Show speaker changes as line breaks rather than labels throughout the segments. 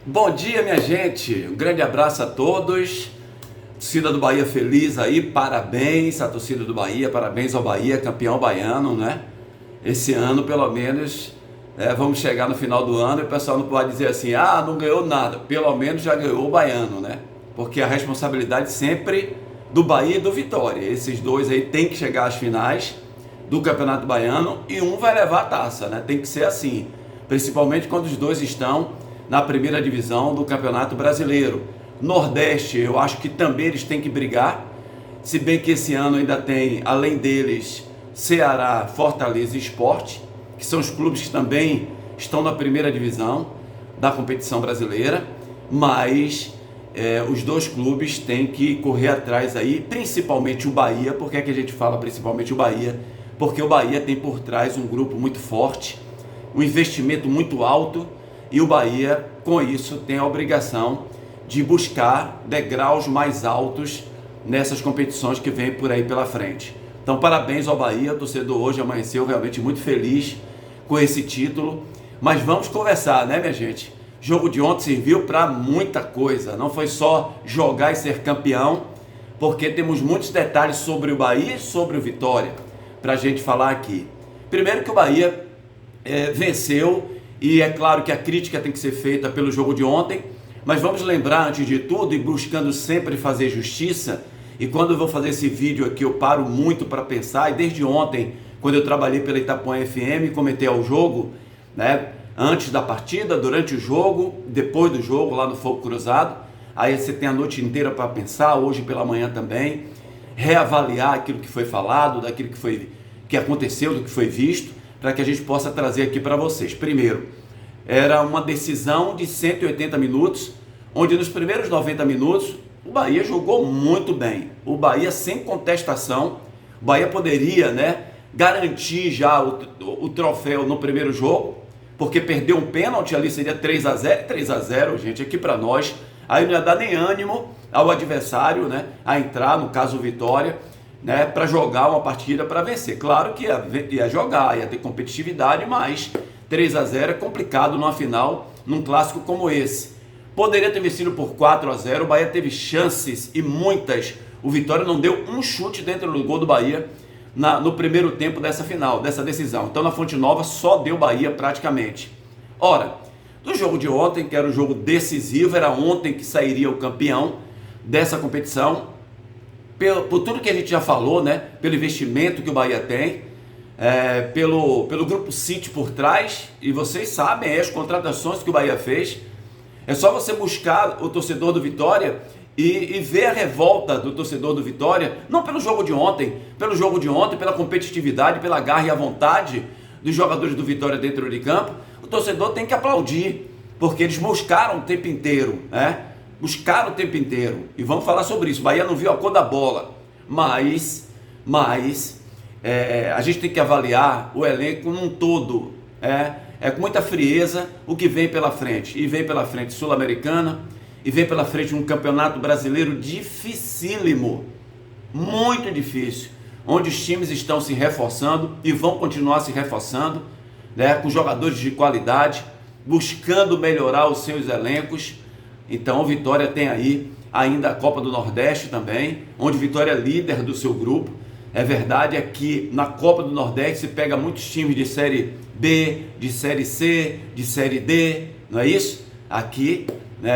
Bom dia, minha gente, um grande abraço a todos, torcida do Bahia feliz aí, parabéns à torcida do Bahia, parabéns ao Bahia, campeão baiano, né? Esse ano, pelo menos, vamos chegar no final do ano e o pessoal não pode dizer assim, não ganhou nada, pelo menos já ganhou o baiano, né? Porque a responsabilidade sempre do Bahia e do Vitória, esses dois aí tem que chegar às finais do Campeonato Baiano e um vai levar a taça, né? Tem que ser assim, principalmente quando os dois estão na primeira divisão do Campeonato Brasileiro. Nordeste, eu acho que também eles têm que brigar, se bem que esse ano ainda tem, além deles, Ceará, Fortaleza e Sport, que são os clubes que também estão na primeira divisão da competição brasileira, mas os dois clubes têm que correr atrás aí, principalmente o Bahia. Por que é que a gente fala principalmente o Bahia? Porque o Bahia tem por trás um grupo muito forte, um investimento muito alto, e o Bahia, com isso, tem a obrigação de buscar degraus mais altos nessas competições que vêm por aí pela frente. Então, parabéns ao Bahia, o torcedor hoje amanheceu realmente muito feliz com esse título. Mas vamos conversar, né, minha gente? O jogo de ontem serviu para muita coisa, não foi só jogar e ser campeão, porque temos muitos detalhes sobre o Bahia e sobre o Vitória para a gente falar aqui. Primeiro que o Bahia venceu, e é claro que a crítica tem que ser feita pelo jogo de ontem, mas vamos lembrar antes de tudo, e buscando sempre fazer justiça, e quando eu vou fazer esse vídeo aqui eu paro muito para pensar, e desde ontem, quando eu trabalhei pela Itapuã FM, comentei ao jogo, né, antes da partida, durante o jogo, depois do jogo, lá no Fogo Cruzado, aí você tem a noite inteira para pensar, hoje pela manhã também, reavaliar aquilo que foi falado, daquilo que aconteceu, do que foi visto, para que a gente possa trazer aqui para vocês. Primeiro, era uma decisão de 180 minutos, onde nos primeiros 90 minutos o Bahia jogou muito bem. O Bahia, sem contestação, o Bahia poderia, garantir já o troféu no primeiro jogo, porque perdeu um pênalti ali, seria 3-0, 3-0, gente, aqui para nós, aí não ia dar nem ânimo ao adversário, a entrar, no caso o Vitória, para jogar uma partida para vencer. Claro que ia jogar, ia ter competitividade, mas 3-0 é complicado numa final, num clássico como esse. Poderia ter vencido por 4-0, o Bahia teve chances e muitas. O Vitória não deu um chute dentro do gol do Bahia no primeiro tempo dessa final, dessa decisão. Então na Fonte Nova só deu Bahia praticamente. Ora, do jogo de ontem, que era o jogo decisivo, era ontem que sairia o campeão dessa competição, por tudo que a gente já falou, pelo investimento que o Bahia tem, pelo Grupo City por trás, e vocês sabem as contratações que o Bahia fez. É só você buscar o torcedor do Vitória e ver a revolta do torcedor do Vitória, não pelo jogo de ontem, pela competitividade, pela garra e a vontade dos jogadores do Vitória dentro de campo. O torcedor tem que aplaudir, porque eles buscaram o tempo inteiro, buscaram o tempo inteiro, e vamos falar sobre isso. O Bahia não viu a cor da bola, mas a gente tem que avaliar o elenco num todo, com muita frieza o que vem pela frente, e vem pela frente Sul-Americana, e vem pela frente um campeonato brasileiro dificílimo, muito difícil, onde os times estão se reforçando e vão continuar se reforçando, com jogadores de qualidade, buscando melhorar os seus elencos. Então o Vitória tem aí ainda a Copa do Nordeste também, onde o Vitória é líder do seu grupo. É verdade é que na Copa do Nordeste se pega muitos times de Série B, de Série C, de Série D, não é isso? Aqui,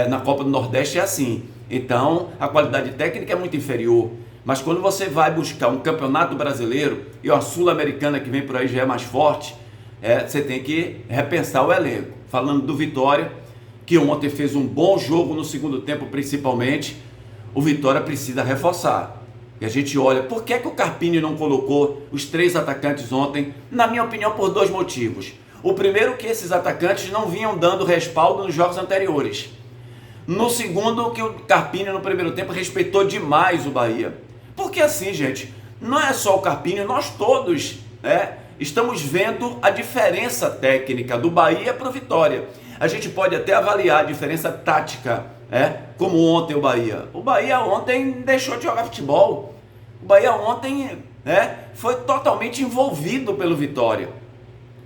na Copa do Nordeste é assim. Então a qualidade técnica é muito inferior. Mas quando você vai buscar um campeonato brasileiro e a Sul-Americana que vem por aí já é mais forte, você tem que repensar o elenco. Falando do Vitória, que ontem fez um bom jogo no segundo tempo principalmente, o Vitória precisa reforçar. E a gente olha, por que o Carpini não colocou os 3 atacantes ontem? Na minha opinião, por 2 motivos. O primeiro, que esses atacantes não vinham dando respaldo nos jogos anteriores. No segundo, que o Carpini no primeiro tempo respeitou demais o Bahia. Porque assim, gente, não é só o Carpini, nós todos estamos vendo a diferença técnica do Bahia para o Vitória. A gente pode até avaliar a diferença tática, como ontem o Bahia. O Bahia ontem deixou de jogar futebol. O Bahia ontem foi totalmente envolvido pelo Vitória.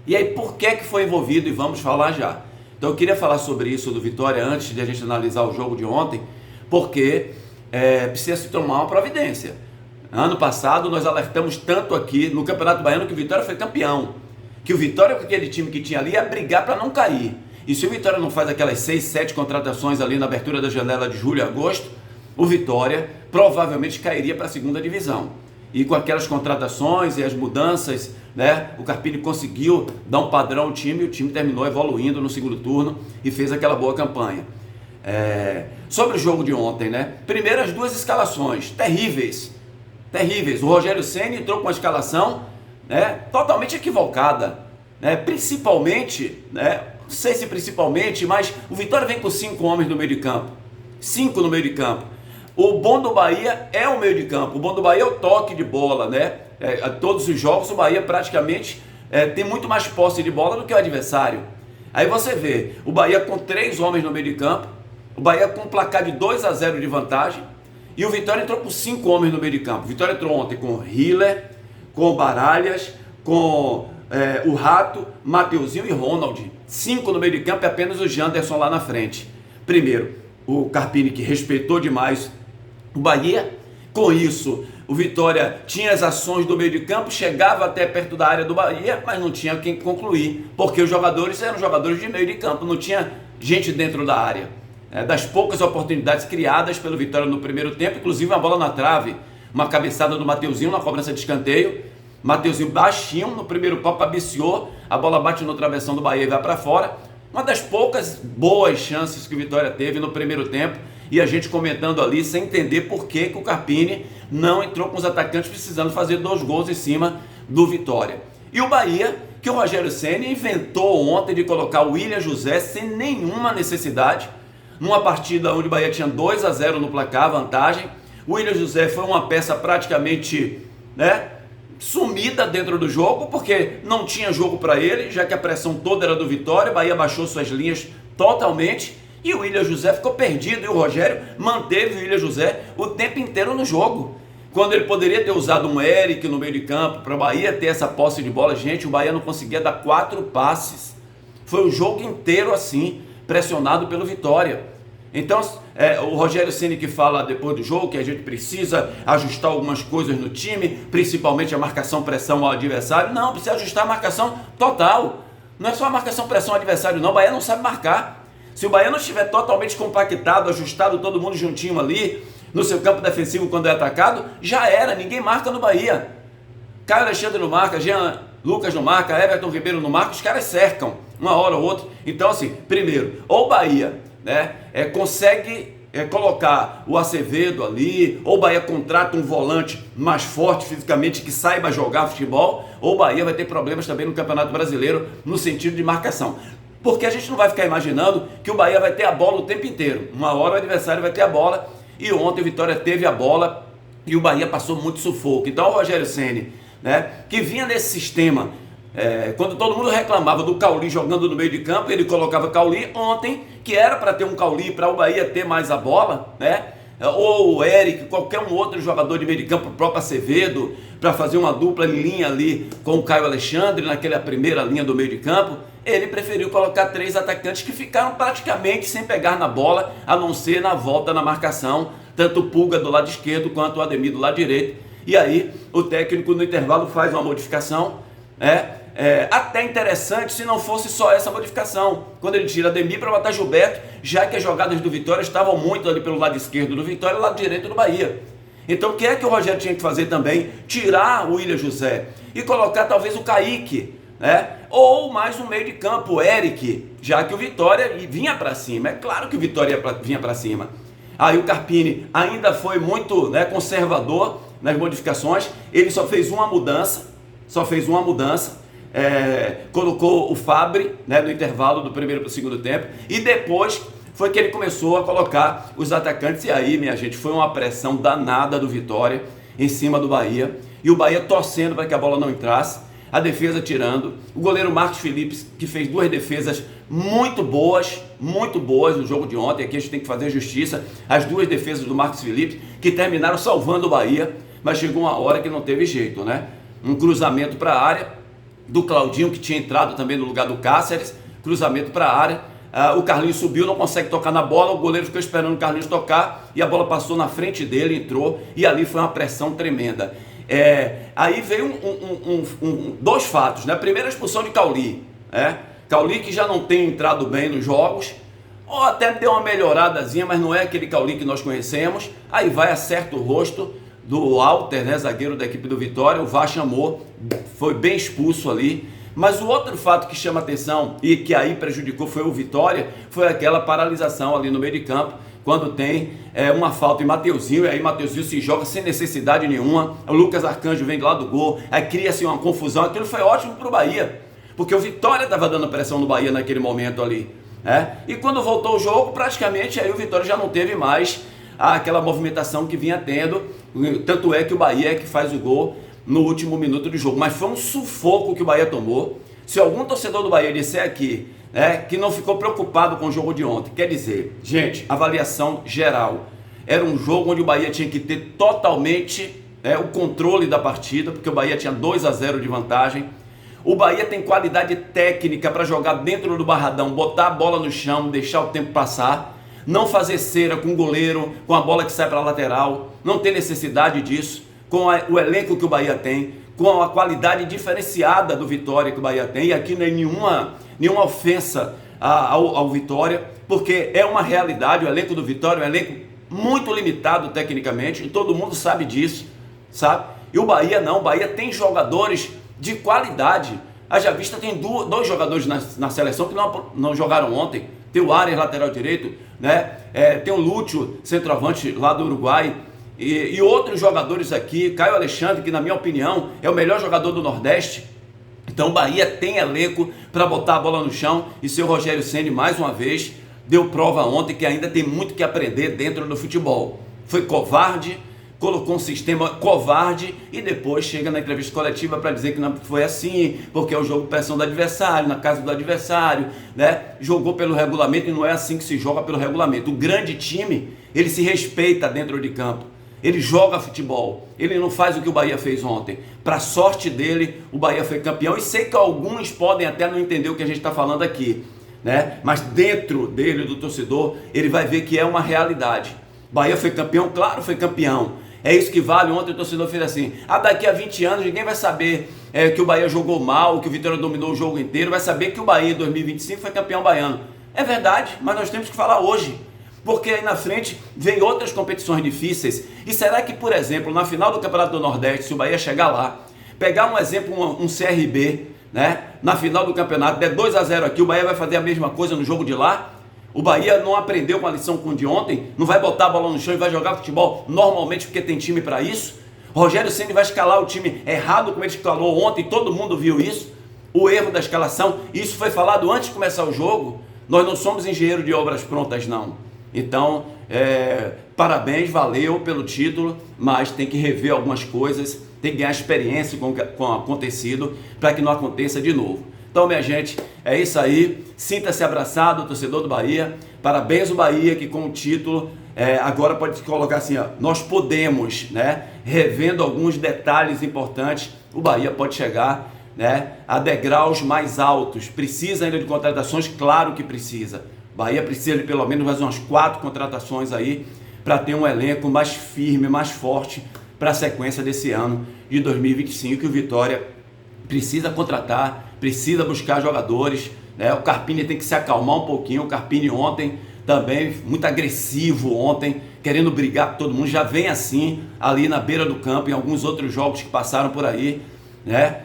E aí, por que foi envolvido? E vamos falar já. Então eu queria falar sobre isso do Vitória antes de a gente analisar o jogo de ontem, porque precisa se tomar uma providência. Ano passado nós alertamos tanto aqui no Campeonato Baiano que o Vitória foi campeão, que o Vitória, com aquele time que tinha ali, ia brigar para não cair. E se o Vitória não faz aquelas 6, 7 contratações ali na abertura da janela de julho e agosto, o Vitória provavelmente cairia para a segunda divisão. E com aquelas contratações e as mudanças, né, o Carpini conseguiu dar um padrão ao time, e o time terminou evoluindo no segundo turno e fez aquela boa campanha. Sobre o jogo de ontem, né? Primeiro, as duas escalações terríveis. O Rogério Ceni entrou com uma escalação, né, totalmente equivocada, né? Principalmente, né, não sei se principalmente, mas o Vitória vem com 5 homens no meio de campo. 5 no meio de campo. O bom do Bahia é o meio de campo. O bom do Bahia é o toque de bola, né? Todos os jogos o Bahia praticamente tem muito mais posse de bola do que o adversário. Aí você vê o Bahia com 3 homens no meio de campo, o Bahia com um placar de 2-0 de vantagem, e o Vitória entrou com 5 homens no meio de campo. O Vitória entrou ontem com o Hiller, com o Baralhas, com o Rato, Mateuzinho e Ronald. 5 no meio de campo e apenas o Janderson lá na frente. Primeiro, o Carpini, que respeitou demais o Bahia. Com isso, o Vitória tinha as ações do meio de campo, chegava até perto da área do Bahia, mas não tinha quem concluir, porque os jogadores eram jogadores de meio de campo, não tinha gente dentro da área. Das poucas oportunidades criadas pelo Vitória no primeiro tempo, inclusive uma bola na trave, uma cabeçada do Mateuzinho na cobrança de escanteio. Mateuzinho baixinho no primeiro pau, cabeceou, a bola bate no travessão do Bahia e vai para fora. Uma das poucas boas chances que o Vitória teve no primeiro tempo, e a gente comentando ali sem entender por que o Carpini não entrou com os atacantes precisando fazer 2 gols em cima do Vitória. E o Bahia, que o Rogério Ceni inventou ontem de colocar o William José sem nenhuma necessidade, numa partida onde o Bahia tinha 2-0 no placar, vantagem. O William José foi uma peça praticamente, né, sumida dentro do jogo, porque não tinha jogo para ele, já que a pressão toda era do Vitória. O Bahia baixou suas linhas totalmente e o William José ficou perdido, e o Rogério manteve o William José o tempo inteiro no jogo, quando ele poderia ter usado um Eric no meio de campo para o Bahia ter essa posse de bola. Gente, o Bahia não conseguia dar 4 passes, foi o jogo inteiro assim, pressionado pelo Vitória. Então o Rogério Ceni, que fala depois do jogo que a gente precisa ajustar algumas coisas no time, principalmente a marcação-pressão ao adversário. Não, precisa ajustar a marcação total, não é só a marcação-pressão ao adversário não. O Bahia não sabe marcar. Se o Bahia não estiver totalmente compactado, ajustado, todo mundo juntinho ali no seu campo defensivo quando é atacado, já era, ninguém marca no Bahia. Caio Alexandre não marca, Jean Lucas não marca, Everton Ribeiro não marca, os caras cercam uma hora ou outra. Então assim, primeiro, ou o Bahia, né, consegue colocar o Acevedo ali, ou o Bahia contrata um volante mais forte fisicamente que saiba jogar futebol, ou o Bahia vai ter problemas também no Campeonato Brasileiro no sentido de marcação. Porque a gente não vai ficar imaginando que o Bahia vai ter a bola o tempo inteiro. Uma hora o adversário vai ter a bola, e ontem o Vitória teve a bola e o Bahia passou muito sufoco. Então o Rogério Ceni, né, que vinha nesse sistema, quando todo mundo reclamava do Cauli jogando no meio de campo, ele colocava Cauli ontem, que era para ter um Cauli, para o Bahia ter mais a bola, né? Ou o Eric, qualquer um outro jogador de meio de campo, o próprio Acevedo, para fazer uma dupla linha ali com o Caio Alexandre naquela primeira linha do meio de campo. Ele preferiu colocar 3 atacantes que ficaram praticamente sem pegar na bola, a não ser na volta na marcação, tanto o Pulga do lado esquerdo quanto o Ademir do lado direito. E aí o técnico no intervalo faz uma modificação, até interessante se não fosse só essa modificação, quando ele tira Ademir para botar Gilberto, já que as jogadas do Vitória estavam muito ali pelo lado esquerdo do Vitória e lado direito do Bahia. Então o que é que o Rogério tinha que fazer também? Tirar o William José e colocar talvez o Kaique, né? Ou mais um meio de campo, o Eric, já que o Vitória vinha para cima. É claro que o Vitória vinha para cima. Aí o Carpini ainda foi muito, né, conservador nas modificações. Ele só fez uma mudança, colocou o Fabri, né, no intervalo do primeiro para o segundo tempo, e depois foi que ele começou a colocar os atacantes. E aí, minha gente, foi uma pressão danada do Vitória em cima do Bahia, e o Bahia torcendo para que a bola não entrasse, a defesa tirando, o goleiro Marcos Felipe, que fez 2 defesas muito boas no jogo de ontem. Aqui a gente tem que fazer justiça, as 2 defesas do Marcos Felipe, que terminaram salvando o Bahia, mas chegou uma hora que não teve jeito, né? Um cruzamento para a área do Claudinho, que tinha entrado também no lugar do Cáceres, cruzamento para a área, o Carlinhos subiu, não consegue tocar na bola, o goleiro ficou esperando o Carlinhos tocar e a bola passou na frente dele, entrou e ali foi uma pressão tremenda. Aí veio dois fatos, né? Primeiro, a expulsão de Cauli, Cauli que já não tem entrado bem nos jogos, ou até deu uma melhoradazinha, mas não é aquele Cauli que nós conhecemos. Aí vai, acerta o rosto do Walter, né, zagueiro da equipe do Vitória, o VAR chamou, foi bem expulso ali. Mas o outro fato que chama atenção e que aí prejudicou foi o Vitória, foi aquela paralisação ali no meio de campo, quando tem uma falta em Mateuzinho, e aí Mateuzinho se joga sem necessidade nenhuma, o Lucas Arcanjo vem lá do gol, aí cria-se uma confusão. Aquilo foi ótimo para o Bahia, porque o Vitória estava dando pressão no Bahia naquele momento ali, e quando voltou o jogo, praticamente aí o Vitória já não teve mais aquela movimentação que vinha tendo, tanto é que o Bahia é que faz o gol no último minuto do jogo. Mas foi um sufoco que o Bahia tomou. Se algum torcedor do Bahia disser aqui que não ficou preocupado com o jogo de ontem, quer dizer, gente, avaliação geral, era um jogo onde o Bahia tinha que ter totalmente o controle da partida, porque o Bahia tinha 2-0 de vantagem. O Bahia tem qualidade técnica para jogar dentro do Barradão, botar a bola no chão, deixar o tempo passar, não fazer cera com o goleiro, com a bola que sai para a lateral, não tem necessidade disso, com o elenco que o Bahia tem, com a qualidade diferenciada do Vitória que o Bahia tem, e aqui não é nenhuma ofensa ao Vitória, porque é uma realidade. O elenco do Vitória é um elenco muito limitado tecnicamente, e todo mundo sabe disso, sabe? E o Bahia não, o Bahia tem jogadores de qualidade. Haja vista, tem dois jogadores na seleção que não jogaram ontem. Tem o Arias, lateral direito, né? Tem o Lúcio, centroavante lá do Uruguai, e outros jogadores aqui, Caio Alexandre, que na minha opinião é o melhor jogador do Nordeste. Então o Bahia tem elenco para botar a bola no chão, e seu Rogério Ceni mais uma vez deu prova ontem que ainda tem muito que aprender dentro do futebol. Foi covarde, colocou um sistema covarde e depois chega na entrevista coletiva para dizer que não foi assim, porque é o jogo pressão do adversário, na casa do adversário, né? Jogou pelo regulamento, e não é assim que se joga pelo regulamento. O grande time, ele se respeita dentro de campo, ele joga futebol, ele não faz o que o Bahia fez ontem. Para sorte dele, o Bahia foi campeão, e sei que alguns podem até não entender o que a gente está falando aqui, né? Mas dentro dele, do torcedor, ele vai ver que é uma realidade. Bahia foi campeão, claro, foi campeão. É isso que vale. Ontem o torcedor fez assim: daqui a 20 anos ninguém vai saber que o Bahia jogou mal, que o Vitória dominou o jogo inteiro, vai saber que o Bahia em 2025 foi campeão baiano. É verdade, mas nós temos que falar hoje, porque aí na frente vem outras competições difíceis. E será que, por exemplo, na final do Campeonato do Nordeste, se o Bahia chegar lá, pegar um exemplo, um CRB, né, na final do campeonato, der 2-0 aqui, o Bahia vai fazer a mesma coisa no jogo de lá? O Bahia não aprendeu com a lição com o de ontem? Não vai botar a bola no chão e vai jogar futebol normalmente porque tem time para isso? Rogério Ceni vai escalar o time errado como ele escalou ontem, todo mundo viu isso, o erro da escalação. Isso foi falado antes de começar o jogo. Nós não somos engenheiro de obras prontas, não. Então, parabéns, valeu pelo título, mas tem que rever algumas coisas, tem que ganhar experiência com o acontecido para que não aconteça de novo. Então, minha gente, é isso aí. Sinta-se abraçado, torcedor do Bahia. Parabéns ao Bahia, que com o título agora pode colocar assim, nós podemos, né, revendo alguns detalhes importantes, o Bahia pode chegar, né, a degraus mais altos. Precisa ainda de contratações? Claro que precisa. Bahia precisa de pelo menos mais umas 4 contratações aí para ter um elenco mais firme, mais forte para a sequência desse ano de 2025, que o Vitória precisa contratar, precisa buscar jogadores, né? O Carpini tem que se acalmar um pouquinho. O Carpini ontem também, muito agressivo ontem, querendo brigar com todo mundo, já vem assim, ali na beira do campo, em alguns outros jogos que passaram por aí, né?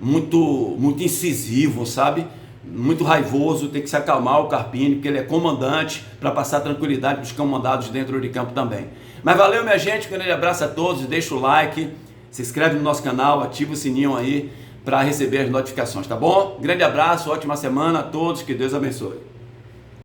Muito incisivo, sabe? Muito raivoso, tem que se acalmar o Carpini, porque ele é comandante, para passar tranquilidade para os comandados dentro de campo também. Mas valeu, minha gente, um grande abraço a todos, deixa o like, se inscreve no nosso canal, ativa o sininho aí para receber as notificações, tá bom? Grande abraço, ótima semana a todos, que Deus abençoe.